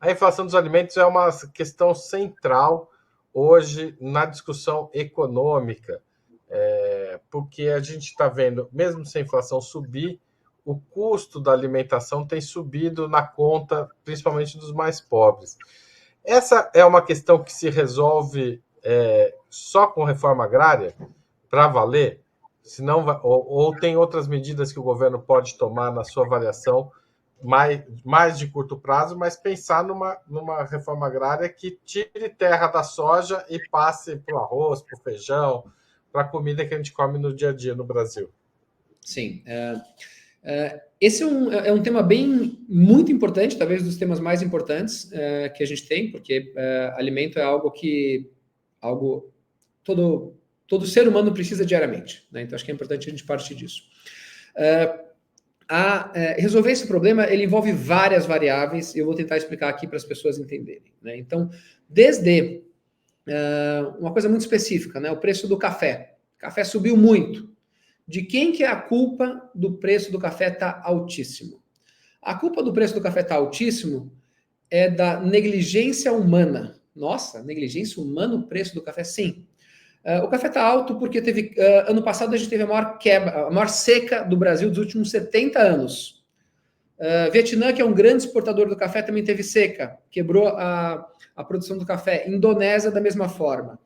A inflação dos alimentos é uma questão central hoje na discussão econômica, porque a gente está vendo, mesmo se a inflação subir, o custo da alimentação tem subido na conta, principalmente dos mais pobres. Essa é uma questão que se resolve só com reforma agrária, para valer? Senão, ou tem outras medidas que o governo pode tomar na sua avaliação mais de curto prazo, mas pensar numa reforma agrária que tire terra da soja e passe para o arroz, para o feijão, para a comida que a gente come no dia a dia no Brasil. Sim. Esse é um tema muito importante, talvez dos temas mais importantes que a gente tem, porque alimento é algo que todo ser humano precisa diariamente, né? Então acho que é importante a gente partir disso. Resolver esse problema, ele envolve várias variáveis, e eu vou tentar explicar aqui para as pessoas entenderem, né? Então, desde uma coisa muito específica, né? O preço do café. O café subiu muito. De quem que é a culpa do preço do café estar altíssimo? A culpa do preço do café estar altíssimo é da negligência humana. Nossa, negligência humana, o preço do café? Sim. O café está alto porque ano passado a gente teve a maior seca do Brasil dos últimos 70 anos. Vietnã, que é um grande exportador do café, também teve seca, quebrou a produção do café. Indonésia, da mesma forma.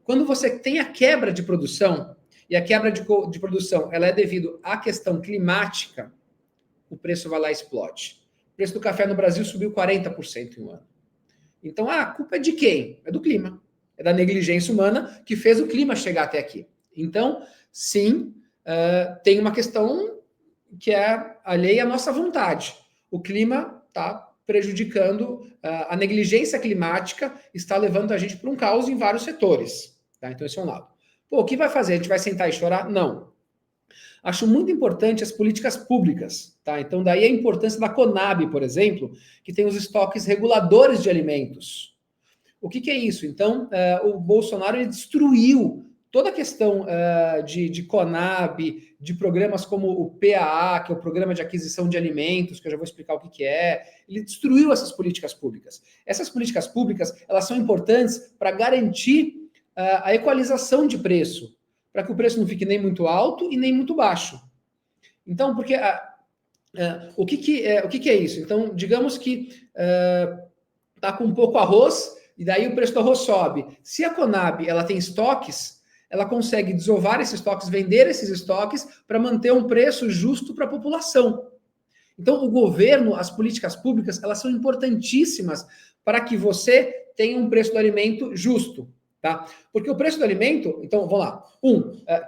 Quando você tem a quebra de produção, e a quebra de produção ela é devido à questão climática, o preço vai lá e explode. O preço do café no Brasil subiu 40% em um ano. Então, a culpa é de quem? É do clima. É da negligência humana que fez o clima chegar até aqui. Então, sim, tem uma questão que é alheia à nossa vontade. O clima está prejudicando, a negligência climática está levando a gente para um caos em vários setores. Tá? Então, esse é um lado. Pô, o que vai fazer? A gente vai sentar e chorar? Não. Acho muito importante as políticas públicas, tá? Então, daí a importância da Conab, por exemplo, que tem os estoques reguladores de alimentos. O que é isso? Então, o Bolsonaro ele destruiu toda a questão de Conab, de programas como o PAA, que é o Programa de Aquisição de Alimentos, que eu já vou explicar o que é. Ele destruiu essas políticas públicas. Essas políticas públicas, elas são importantes para garantir a equalização de preço, para que o preço não fique nem muito alto e nem muito baixo. Então, porque o que é isso? Então, digamos que está com pouco arroz, e daí o preço do arroz sobe. Se a Conab ela tem estoques, ela consegue desovar esses estoques, vender esses estoques para manter um preço justo para a população. Então, o governo, as políticas públicas, elas são importantíssimas para que você tenha um preço do alimento justo. Tá? Porque o preço do alimento, então, vamos lá.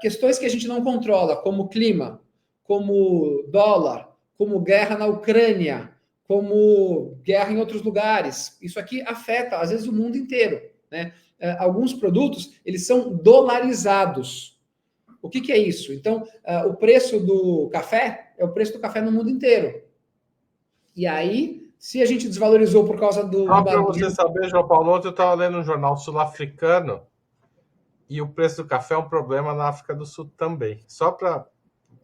Questões que a gente não controla, como clima, como dólar, como guerra na Ucrânia, como guerra em outros lugares. Isso aqui afeta, às vezes, o mundo inteiro. Né? Alguns produtos, eles são dolarizados. O que é isso? Então, o preço do café é o preço do café no mundo inteiro. E aí, se a gente desvalorizou por causa do... Só para você saber, João Paulo, ontem eu estava lendo um jornal sul-africano e o preço do café é um problema na África do Sul também. Só para...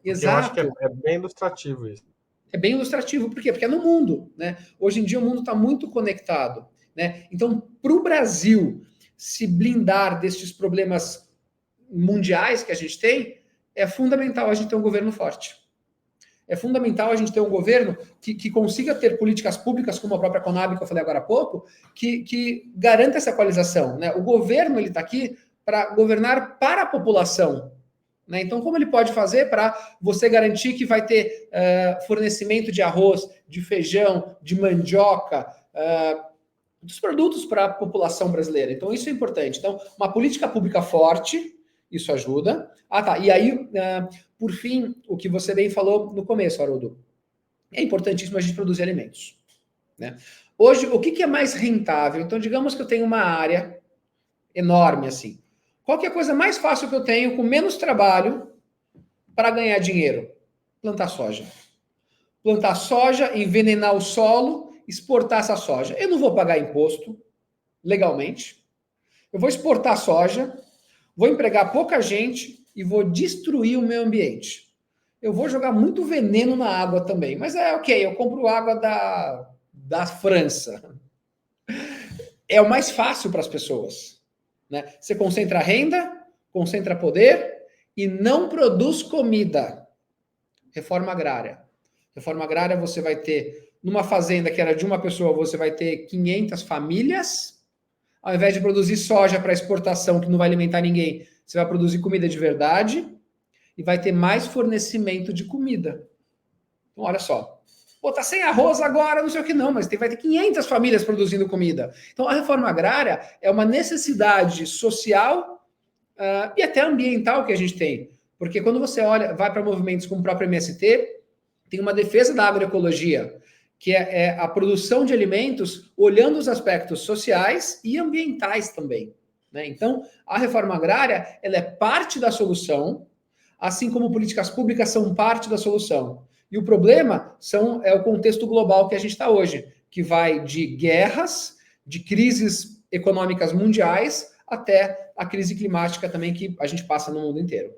Exato. Eu acho que é bem ilustrativo isso. É bem ilustrativo. Por quê? Porque é no mundo. Né? Hoje em dia o mundo está muito conectado. Né? Então, para o Brasil se blindar destes problemas mundiais que a gente tem, é fundamental a gente ter um governo forte. É fundamental a gente ter um governo que consiga ter políticas públicas, como a própria Conab, que eu falei agora há pouco, que garanta essa equalização. Né? O governo está aqui para governar para a população. Né? Então, como ele pode fazer para você garantir que vai ter fornecimento de arroz, de feijão, de mandioca, dos produtos para a população brasileira? Então, isso é importante. Então, uma política pública forte, isso ajuda. Tá. E aí, por fim, o que você bem falou no começo, Haroldo, é importantíssimo a gente produzir alimentos. Né? Hoje, o que é mais rentável? Então, digamos que eu tenho uma área enorme assim. Qual que é a coisa mais fácil que eu tenho com menos trabalho para ganhar dinheiro? Plantar soja. Plantar soja, envenenar o solo, exportar essa soja. Eu não vou pagar imposto legalmente. Eu vou exportar soja, vou empregar pouca gente e vou destruir o meio ambiente. Eu vou jogar muito veneno na água também, mas ok, eu compro água da França. é o mais fácil para as pessoas, né? Você concentra renda, concentra poder e não produz comida. Reforma agrária. Reforma agrária você vai ter, numa fazenda que era de uma pessoa, você vai ter 500 famílias. Ao invés de produzir soja para exportação, que não vai alimentar ninguém, você vai produzir comida de verdade e vai ter mais fornecimento de comida. Então, olha só. Pô, tá sem arroz agora, não sei o que não, mas vai ter 500 famílias produzindo comida. Então, a reforma agrária é uma necessidade social e até ambiental que a gente tem. Porque quando você olha, vai para movimentos como o próprio MST, tem uma defesa da agroecologia, que é a produção de alimentos olhando os aspectos sociais e ambientais também, né? Então, a reforma agrária, ela é parte da solução, assim como políticas públicas são parte da solução. E o problema é o contexto global que a gente está hoje, que vai de guerras, de crises econômicas mundiais, até a crise climática também que a gente passa no mundo inteiro.